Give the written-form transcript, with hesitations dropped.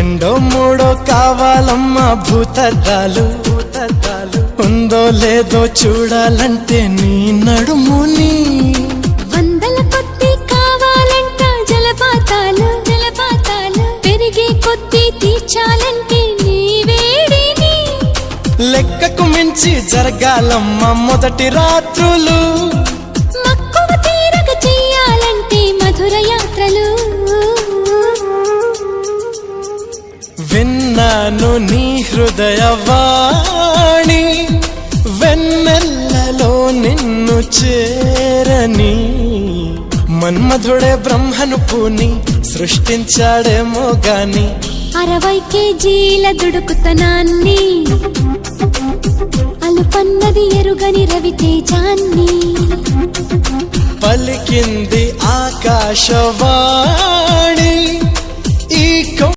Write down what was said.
రెండో మూడో కావాలమ్మా భూతద్దాలు ఉందో లేదో చూడాలంటే నీ నడుముని వందల కొద్ది కావాలంట జలపాతాలు పెరిగే కొద్ది తీర్చాలంటే నీ వేడిని లెక్కకు మించి జరగాలమ్మా మొదటి రాత్రులు మక్కువ తీరక చెయ్యాలంటే మధుర యాత్రలు విన్నాను నీ హృదయవాణి వెన్నెల్లలో నిన్ను చేరని మన్మధుడే బ్రహ్మను పూని సృష్టించాడేమో గాని 60 కేజీల దుడుకుతనాన్ని అలుపన్నది ఎరుగని రవితేజాన్ని పలికింది ఆకాశవాణి ఈ